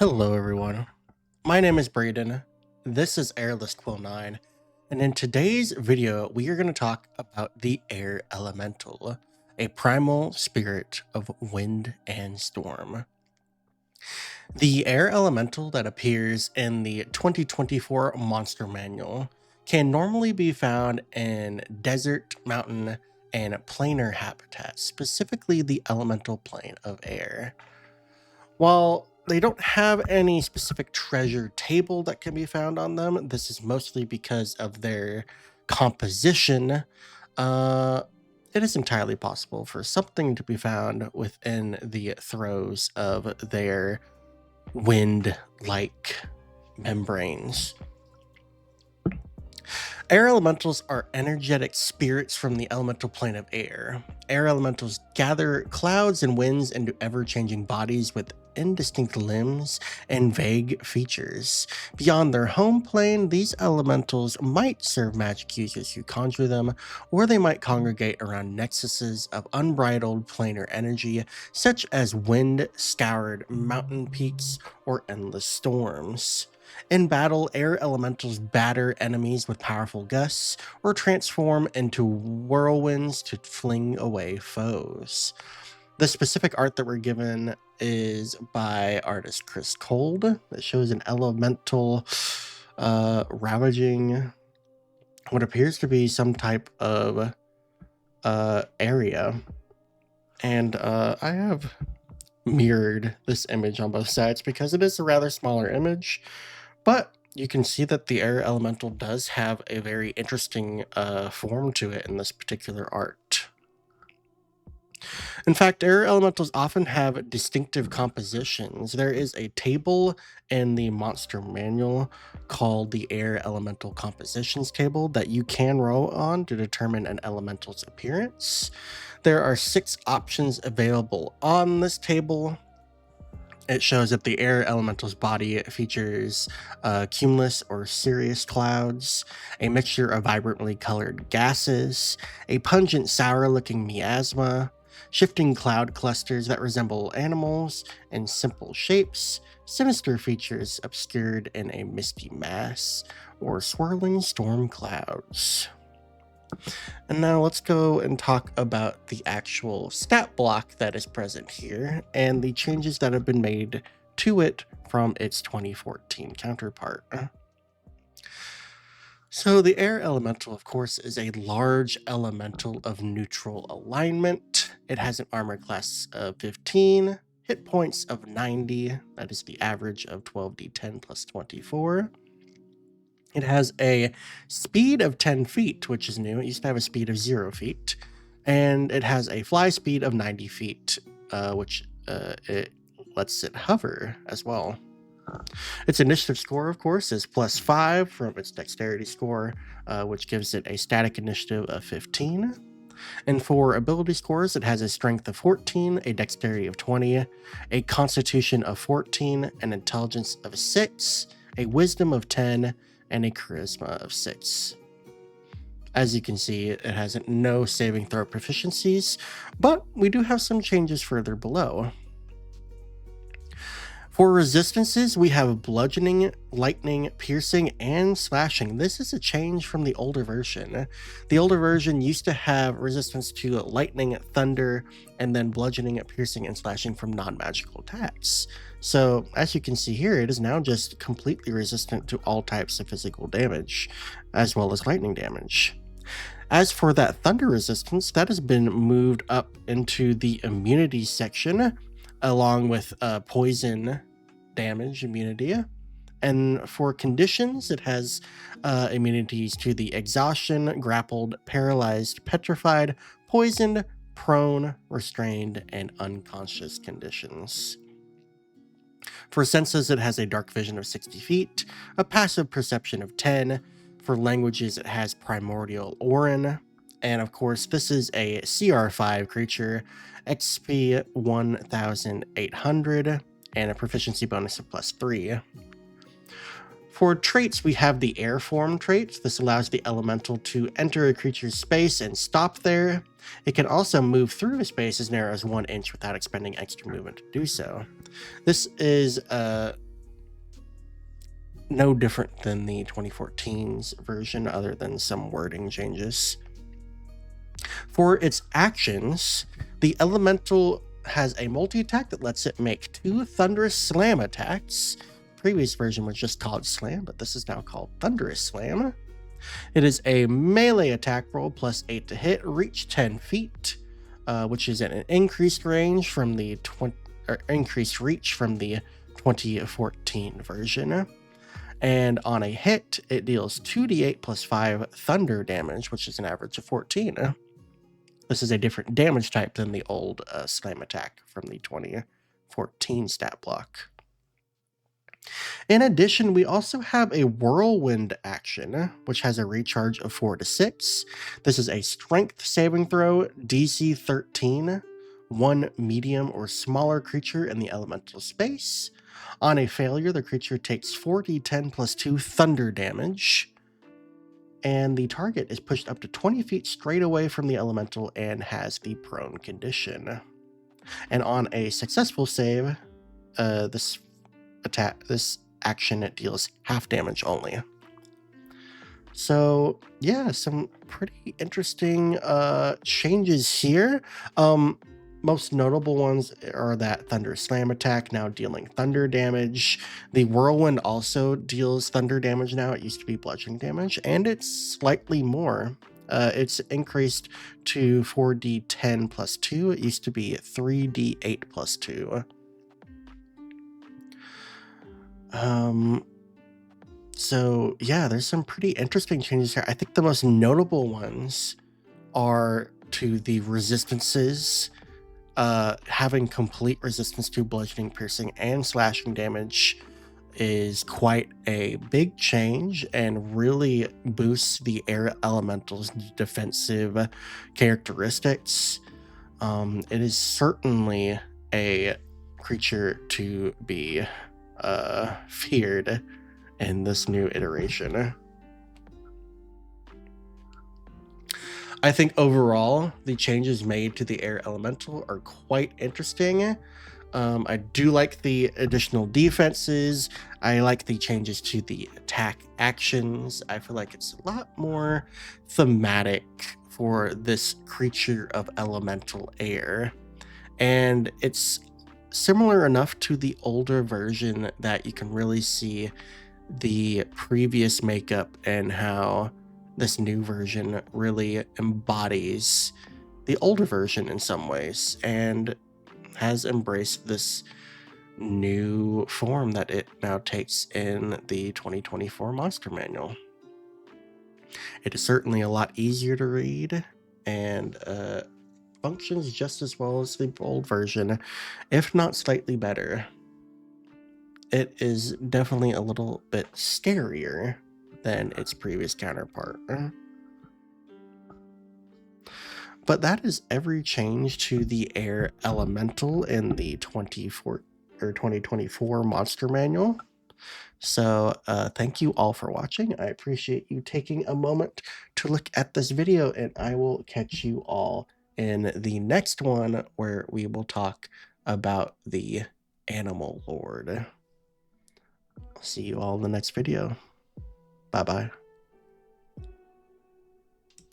Hello everyone, my name is Braden, this is Airless Quill 9, and in today's video we are going to talk about the Air Elemental, a primal spirit of wind and storm. The Air Elemental that appears in the 2024 Monster Manual can normally be found in desert, mountain, and planar habitats, specifically the elemental plane of air. While they don't have any specific treasure table that can be found on them, this is mostly because of their composition. Uh, it is entirely possible for something to be found within the throes of their wind-like membranes. Air elementals are energetic spirits from the elemental plane of air. Air elementals gather clouds and winds into ever-changing bodies with indistinct limbs and vague features. Beyond their home plane, these elementals might serve magic users who conjure them, or they might congregate around nexuses of unbridled planar energy, such as wind-scoured mountain peaks or endless storms. In battle, air elementals batter enemies with powerful gusts or transform into whirlwinds to fling away foes. The specific art that we're given is by artist Chris Cold. It shows an elemental ravaging what appears to be some type of area. And I have mirrored this image on both sides because it is a rather smaller image. But you can see that the air elemental does have a very interesting form to it in this particular art. In fact, air elementals often have distinctive compositions. There is a table in the monster manual called the Air Elemental Compositions table that you can roll on to determine an elemental's appearance. There are 6 options available on this table. It shows that the air elemental's body features cumulus or cirrus clouds, a mixture of vibrantly colored gases, a pungent sour-looking miasma, shifting cloud clusters that resemble animals in simple shapes, sinister features obscured in a misty mass, or swirling storm clouds. And now let's go and talk about the actual stat block that is present here and the changes that have been made to it from its 2014 counterpart. So the air elemental, of course, is a large elemental of neutral alignment. It has an armor class of 15, hit points of 90, that is the average of 12d10 plus 24. It has a speed of 10 feet, which is new. It used to have a speed of 0 feet. And it has a fly speed of 90 feet, which it lets it hover as well. Its initiative score, of course, is +5 from its dexterity score, which gives it a static initiative of 15. And for ability scores, it has a strength of 14, a dexterity of 20, a constitution of 14, an intelligence of 6, a wisdom of 10, and a charisma of 6. As you can see, it has no saving throw proficiencies, but we do have some changes further below. For resistances, we have bludgeoning, lightning, piercing, and slashing. This is a change from the older version. The older version used to have resistance to lightning, thunder, and then bludgeoning, piercing, and slashing from non-magical attacks. So, as you can see here, it is now just completely resistant to all types of physical damage, as well as lightning damage. As for that thunder resistance, that has been moved up into the immunity section, along with poison damage immunity. And for conditions, it has immunities to the exhaustion, grappled, paralyzed, petrified, poisoned, prone, restrained, and unconscious conditions. For senses, it has a dark vision of 60 feet, a passive perception of 10. For languages, it has primordial Orin. And of course, this is a CR5 creature, XP 1800, and a proficiency bonus of +3. For traits, we have the air form trait. This allows the elemental to enter a creature's space and stop there. It can also move through a space as narrow as 1 inch without expending extra movement to do so. This is no different than the 2014's version, other than some wording changes. For its actions, the elemental has a multi-attack that lets it make 2 thunderous slam attacks. Previous version was just called slam, but this is now called thunderous slam. It is a melee attack roll plus 8 to hit, reach 10 feet, which is an increased range from the increased reach from the 2014 version. And on a hit, it deals 2d8 plus 5 thunder damage, which is an average of 14. This is a different damage type than the old slam attack from the 2014 stat block. In addition, we also have a Whirlwind action, which has a recharge of 4 to 6. This is a strength saving throw, DC 13, 1 medium or smaller creature in the elemental space. On a failure, the creature takes 4d10 plus 2 thunder damage, and the target is pushed up to 20 feet straight away from the elemental and has the prone condition. And on a successful save, this action, it deals half damage only. So yeah, some pretty interesting changes here. Most notable ones are that Thunder Slam attack now dealing thunder damage. The Whirlwind also deals thunder damage now. It used to be bludgeoning damage, and it's slightly more. It's increased to 4d10 plus 2. It used to be 3d8 plus 2. So yeah, there's some pretty interesting changes here. I think the most notable ones are to the resistances. Having complete resistance to bludgeoning, piercing, and slashing damage is quite a big change and really boosts the air elemental's defensive characteristics. It is certainly a creature to be feared in this new iteration. I think overall, the changes made to the air elemental are quite interesting. I do like the additional defenses. I like the changes to the attack actions. I feel like it's a lot more thematic for this creature of elemental air. And it's similar enough to the older version that you can really see the previous makeup and how this new version really embodies the older version in some ways and has embraced this new form that it now takes in the 2024 Monster Manual. It is certainly a lot easier to read and functions just as well as the old version, if not slightly better. It is definitely a little bit scarier than its previous counterpart. But that is every change to the air elemental in the 2024 Monster Manual. So thank you all for watching. I appreciate you taking a moment to look at this video, and I will catch you all in the next one where we will talk about the Animal Lord. I'll see you all in the next video. Bye-bye.